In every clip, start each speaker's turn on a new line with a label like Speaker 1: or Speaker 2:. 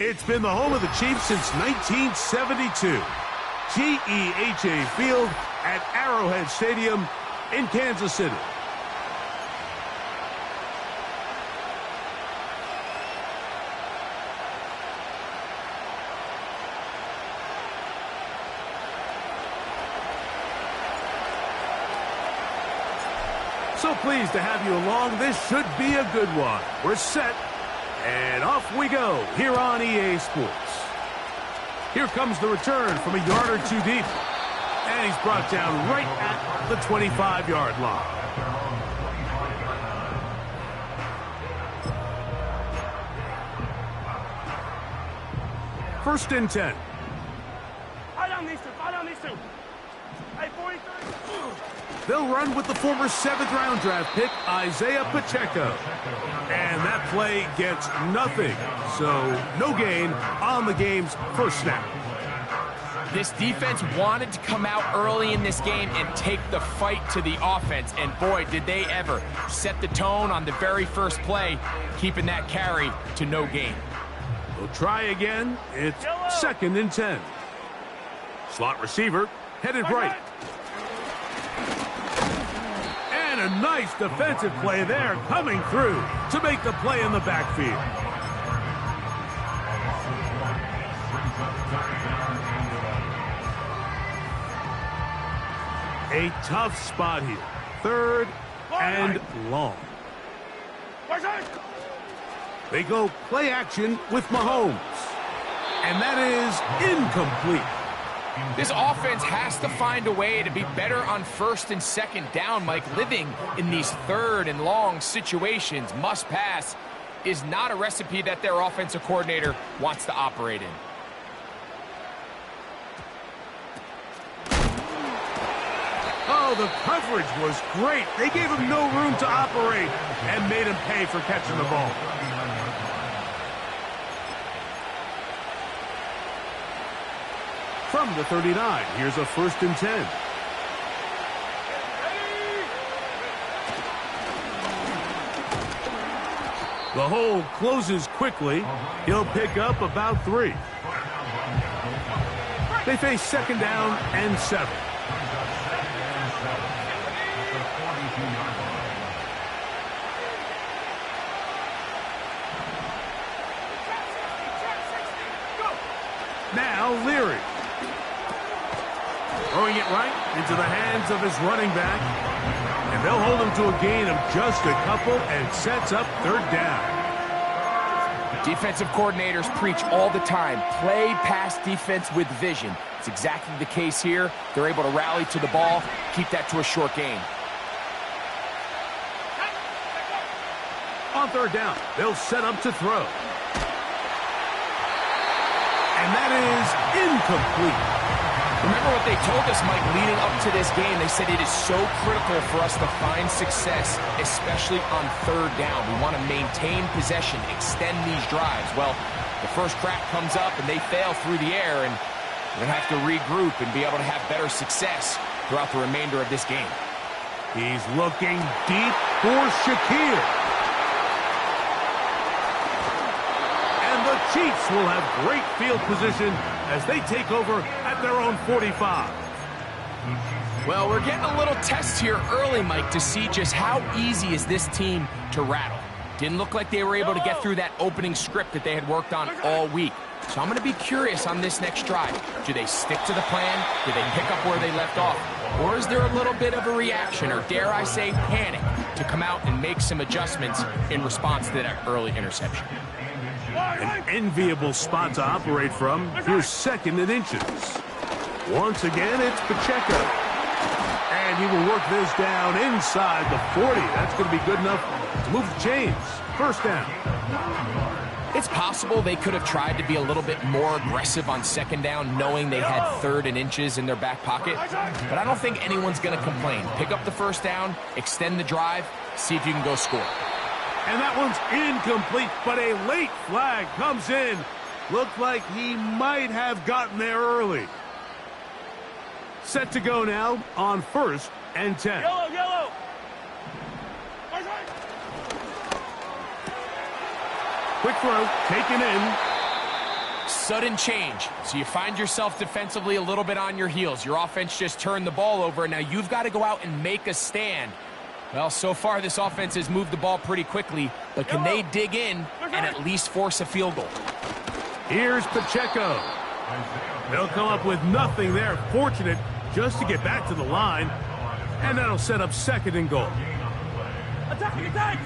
Speaker 1: It's been the home of the Chiefs since 1972. GEHA Field at Arrowhead Stadium in Kansas City. So pleased to have you along. This should be a good one. We're set, and off we go here on EA Sports. Here comes the return from a yard or two deep. And he's brought down right at the 25-yard line. First and 10. They'll run with the former 7th-round draft pick, Isaiah Pacheco. And that play gets nothing. So no gain on the game's first snap.
Speaker 2: This defense wanted to come out early in this game and take the fight to the offense. And boy, did they ever set the tone on the very first play, keeping that carry to no gain.
Speaker 1: We'll try again. It's second and 10. Slot receiver headed right. And a nice defensive play there coming through to make the play in the backfield. A tough spot here. Third and long. They go play action with Mahomes. And that is incomplete.
Speaker 2: This offense has to find a way to be better on first and second down, Mike. Living in these third and long situations, must pass, is not a recipe that their offensive coordinator wants to operate in.
Speaker 1: Oh, the coverage was great. They gave him no room to operate and made him pay for catching the ball. From the 39, here's a first and 10. The hole closes quickly. He'll pick up about 3. They face second down and 7. Now Leary. Throwing it right into the hands of his running back. And they'll hold him to a gain of just a couple and sets up third down.
Speaker 2: Defensive coordinators preach all the time, play pass defense with vision. It's exactly the case here. They're able to rally to the ball, keep that to a short gain.
Speaker 1: On third down, they'll set up to throw. And that is incomplete.
Speaker 2: Remember what they told us, Mike, leading up to this game. They said it is so critical for us to find success, especially on third down. We want to maintain possession, extend these drives. Well, the first crack comes up and they fail through the air, and we're going to have to regroup and be able to have better success throughout the remainder of this game.
Speaker 1: He's looking deep for Shakir. And the Chiefs will have great field position as they take over at their own 45.
Speaker 2: Well, we're getting a little test here early, Mike, to see just how easy is this team to rattle. Didn't look like they were able to get through that opening script that they had worked on all week. So I'm going to be curious on this next drive. Do they stick to the plan? Do they pick up where they left off? Or is there a little bit of a reaction, or dare I say panic, to come out and make some adjustments in response to that early interception?
Speaker 1: An enviable spot to operate from. Here's second and inches. Once again, it's Pacheco. And he will work this down inside the 40. That's going to be good enough to move the chains. First down.
Speaker 2: It's possible they could have tried to be a little bit more aggressive on second down, knowing they had third and inches in their back pocket. But I don't think anyone's going to complain. Pick up the first down, extend the drive, see if you can go score.
Speaker 1: And that one's incomplete, but a late flag comes in. Looked like he might have gotten there early. Set to go now on first and 10.
Speaker 3: Yellow.
Speaker 1: Quick throw, taken in.
Speaker 2: sudden change. So you find yourself defensively a little bit on your heels. Your offense just turned the ball over, and now you've got to go out and make a stand. Well, so far this offense has moved the ball pretty quickly, but can they dig in and at least force a field goal?
Speaker 1: Here's Pacheco. They'll come up with nothing there. Fortunate just to get back to the line, and that'll set up second and goal.
Speaker 3: Attacking attack!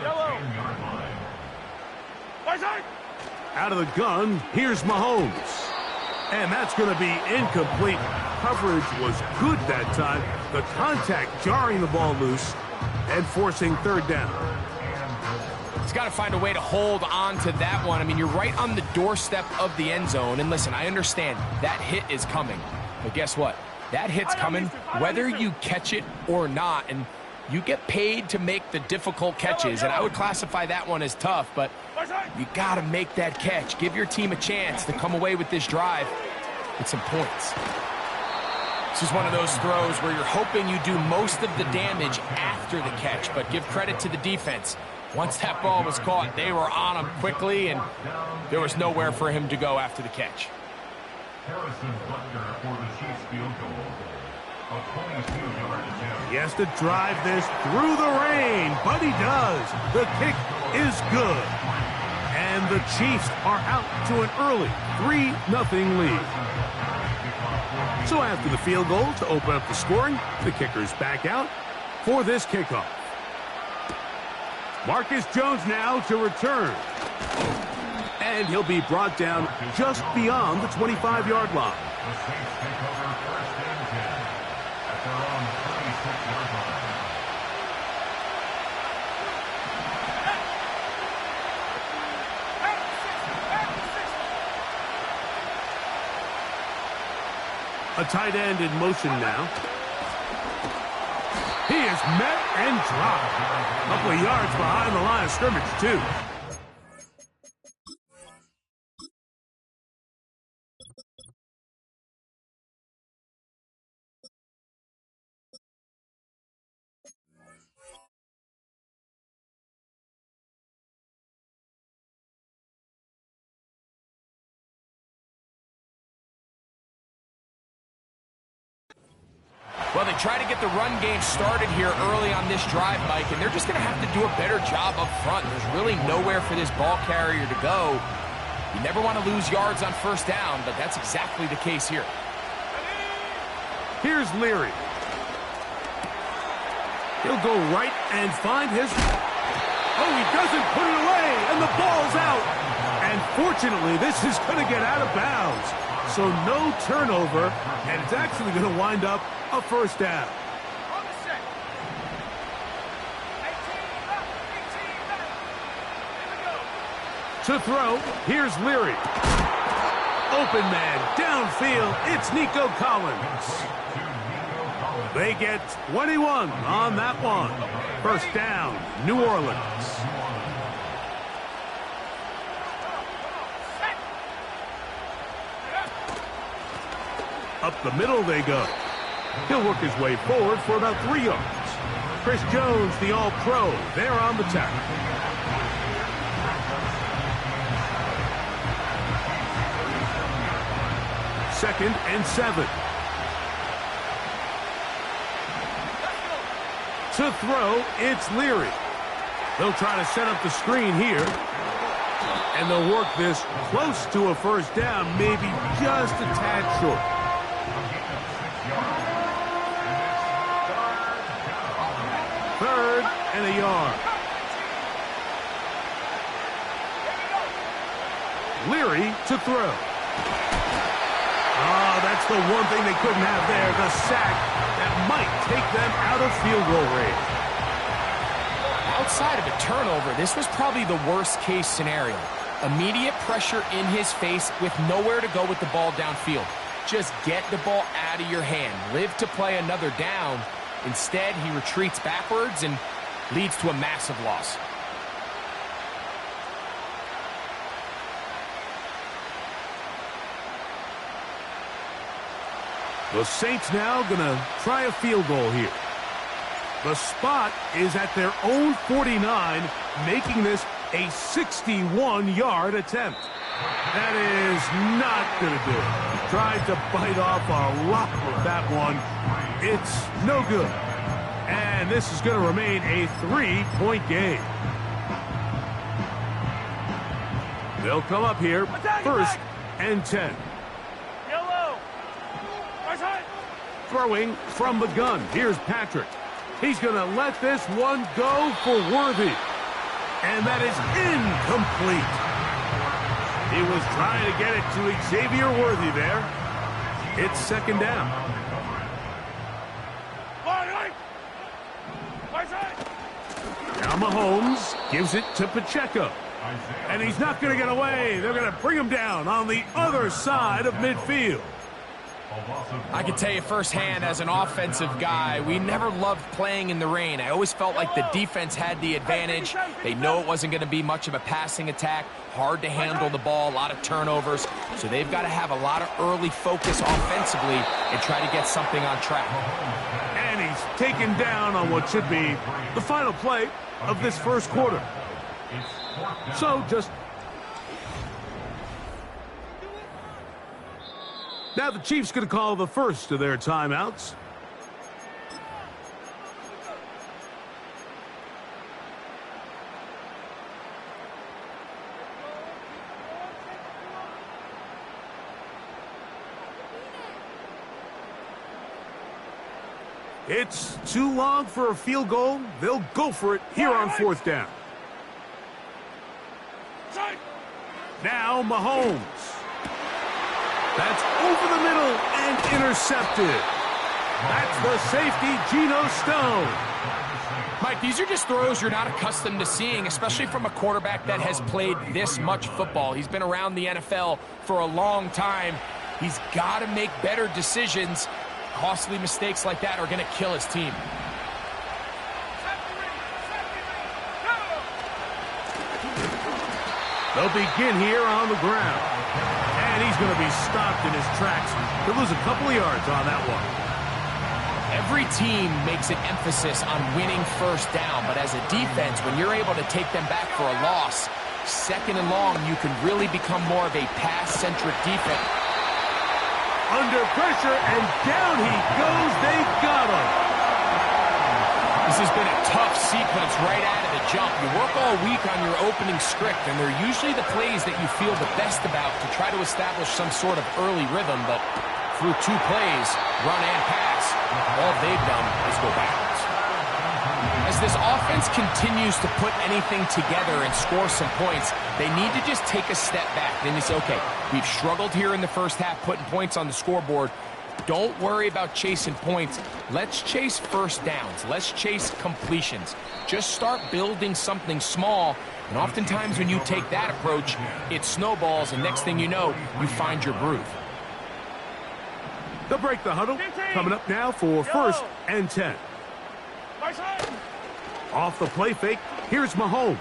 Speaker 3: Yellow!
Speaker 1: Out of the gun, here's Mahomes. And that's going to be incomplete. Coverage was good that time. The contact jarring the ball loose and forcing third down.
Speaker 2: He's got to find a way to hold on to that one. I mean, you're right on the doorstep of the end zone. And listen, I understand that hit is coming. But guess what? That hit's coming whether you catch it or not. And you get paid to make the difficult catches. And I would classify that one as tough, but you got to make that catch. Give your team a chance to come away with this drive with some points. This is one of those throws where you're hoping you do most of the damage after the catch, but give credit to the defense. Once that ball was caught, they were on him quickly, and there was nowhere for him to go after the catch.
Speaker 1: He has to drive this through the rain, but he does. The kick is good. And the Chiefs are out to an early 3-0 lead. So after the field goal to open up the scoring, the kicker's back out for this kickoff. Marcus Jones now to return. And he'll be brought down just beyond the 25-yard line. A tight end in motion now. He is met and dropped. A couple of yards behind the line of scrimmage, too.
Speaker 2: Well, they try to get the run game started here early on this drive, Mike, and they're just going to have to do a better job up front. There's really nowhere for this ball carrier to go. You never want to lose yards on first down, but that's exactly the case here.
Speaker 1: Here's Leary. He'll go right and find his... Oh, he doesn't put it away, and the ball's out. And fortunately, this is going to get out of bounds. So no turnover, and it's actually going to wind up a first down. To throw, here's Leary. Open man, downfield, it's Nico Collins. They get 21 on that one. First down, New Orleans. Up the middle they go. He'll work his way forward for about 3 yards. Chris Jones, the All-Pro, there on the tackle. Second and 7. To throw, it's Leary. They'll try to set up the screen here. And they'll work this close to a first down, maybe just a tad short. Third and a yard. Leary to throw. Oh, that's the one thing they couldn't have there, the sack that might take them out of field goal range.
Speaker 2: Outside of a turnover, this was probably the worst case scenario. Immediate pressure in his face with nowhere to go with the ball downfield. Just get the ball out of your hand. Live to play another down. Instead, he retreats backwards and leads to a massive loss.
Speaker 1: The Saints now going to try a field goal here. The spot is at their own 49, making this A 61-yard attempt. That is not going to do it. Tried to bite off a lot with that one. It's no good. And this is going to remain a 3-point game. They'll come up here, first and 10.
Speaker 3: Yellow. Right side.
Speaker 1: Throwing from the gun. Here's Patrick. He's going to let this one go for Worthy. And that is incomplete. He was trying to get it to Xavier Worthy there. It's second down.
Speaker 3: Right side.
Speaker 1: Now Mahomes gives it to Pacheco. And he's not going to get away. They're going to bring him down on the other side of midfield.
Speaker 2: I can tell you firsthand as an offensive guy, we never loved playing in the rain. I always felt like the defense had the advantage. They know it wasn't going to be much of a passing attack. Hard to handle the ball, a lot of turnovers. So they've got to have a lot of early focus offensively and try to get something on track.
Speaker 1: And he's taken down on what should be the final play of this first quarter. So just... Now the Chiefs going to call the first of their timeouts. It's too long for a field goal. They'll go for it here on fourth down. Now Mahomes. That's over the middle and intercepted. That's the safety, Geno Stone.
Speaker 2: Mike, these are just throws you're not accustomed to seeing, especially from a quarterback that has played this much football. He's been around the NFL for a long time. He's got to make better decisions. Costly mistakes like that are going to kill his team.
Speaker 1: They'll begin here on the ground. And he's going to be stopped in his tracks. He'll lose a couple of yards on that one.
Speaker 2: Every team makes an emphasis on winning first down, but as a defense, when you're able to take them back for a loss, second and long, you can really become more of a pass-centric defense.
Speaker 1: Under pressure, and down he goes. They got him.
Speaker 2: This has been a tough sequence right out of the jump. You work all week on your opening script, and they're usually the plays that you feel the best about to try to establish some sort of early rhythm, but through two plays, run and pass, all they've done is go backwards. As this offense continues to put anything together and score some points, they need to just take a step back. Then they say, okay, we've struggled here in the first half putting points on the scoreboard. Don't worry about chasing points. Let's chase first downs. Let's chase completions. Just start building something small, and oftentimes when you take that approach, it snowballs, and next thing you know, you find your groove.
Speaker 1: They'll break the huddle. Coming up now for first and 10. Off the play fake, here's Mahomes.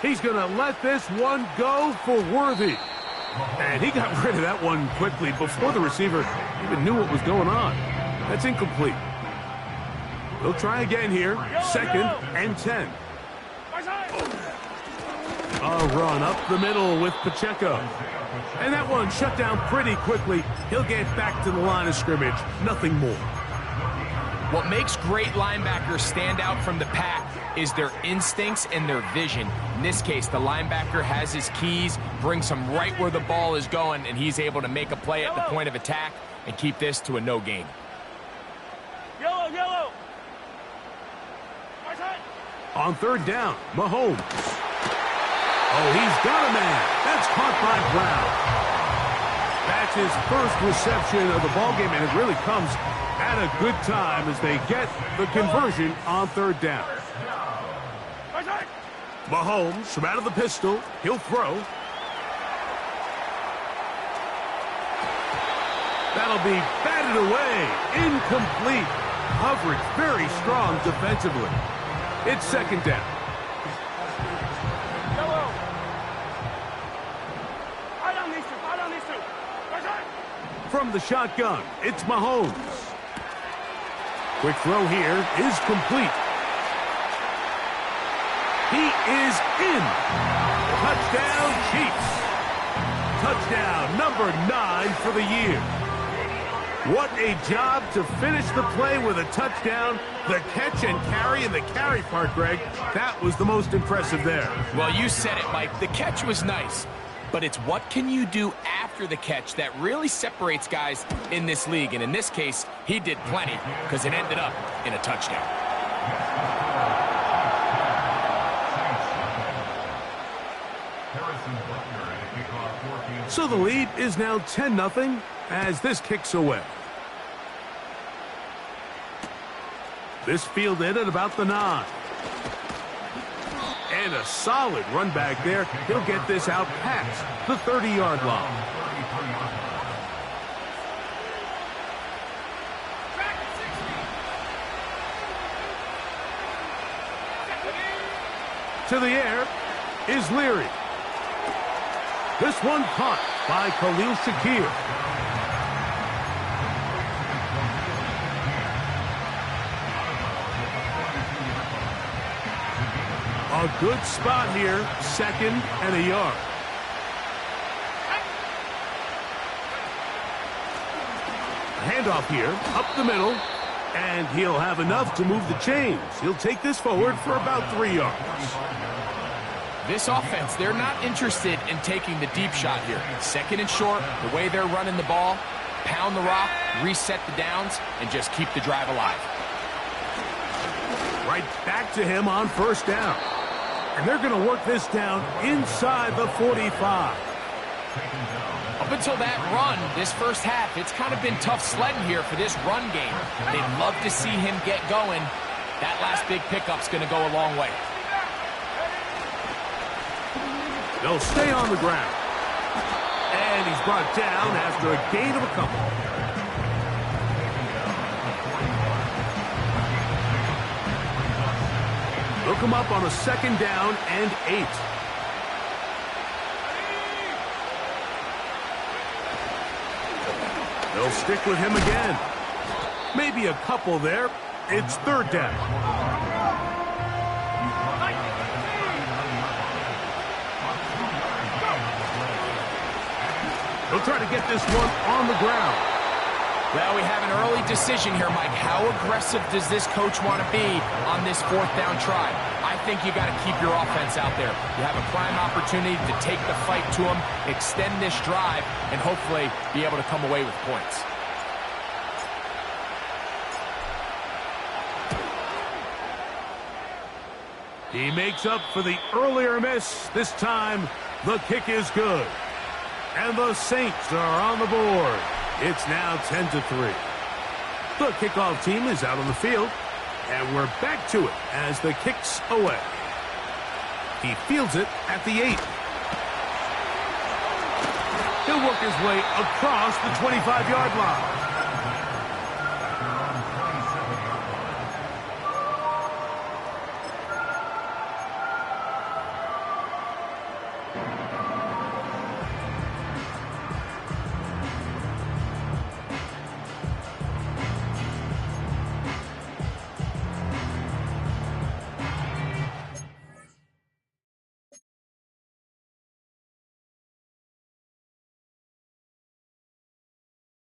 Speaker 1: He's going to let this one go for Worthy. And he got rid of that one quickly before the receiver even knew what was going on. That's incomplete. They'll try again here. Second and 10. A run up the middle with Pacheco. And that one shut down pretty quickly. He'll get back to the line of scrimmage. Nothing more.
Speaker 2: What makes great linebackers stand out from the pack is their instincts and their vision. In this case, the linebacker has his keys, brings him right where the ball is going, and he's able to make a play at the point of attack and keep this to a no gain.
Speaker 3: Yellow, yellow.
Speaker 1: On third down, Mahomes. Oh, he's got a man. That's caught by Brown. That's his first reception of the ballgame, and it really comes at a good time as they get the conversion on third down. Mahomes from out of the pistol. He'll throw. That'll be batted away. Incomplete. Coverage very strong defensively. It's second down. From the shotgun, it's Mahomes. Quick throw here is complete. He is in. Touchdown, Chiefs. Touchdown number 9 for the year. What a job to finish the play with a touchdown. The catch and carry and the carry part, Greg, that was the most impressive there.
Speaker 2: Well, you said it, Mike. The catch was nice, but it's what can you do after the catch that really separates guys in this league. And in this case, he did plenty because it ended up in a touchdown.
Speaker 1: So the lead is now 10-0 as this kicks away. This fielded at about the 9. And a solid run back there. He'll get this out past the 30-yard line. To the air is Leary. This one caught by Khalil Shakir. A good spot here, 2nd and a yard. A handoff here, up the middle, and he'll have enough to move the chains. He'll take this forward for about 3 yards.
Speaker 2: This offense, they're not interested in taking the deep shot here. 2nd and short, the way they're running the ball, pound the rock, reset the downs, and just keep the drive alive.
Speaker 1: Right back to him on 1st down. And they're going to work this down inside the 45.
Speaker 2: Up until that run, this first half, it's kind of been tough sledding here for this run game. They'd love to see him get going. That last big pickup's going to go a long way.
Speaker 1: They'll stay on the ground. And he's brought down after a gain of a couple. They'll come up on a 2nd down and 8. They'll stick with him again. Maybe a couple there. It's 3rd down. He'll try to get this one on the ground.
Speaker 2: Well, we have an early decision here, Mike. How aggressive does this coach want to be on this 4th down try? I think you got to keep your offense out there. You have a prime opportunity to take the fight to him, extend this drive, and hopefully be able to come away with points.
Speaker 1: He makes up for the earlier miss. This time, the kick is good. And the Saints are on the board. It's now 10-3. The kickoff team is out on the field, and we're back to it as the kick's away. He fields it at the 8. He'll work his way across the 25-yard line.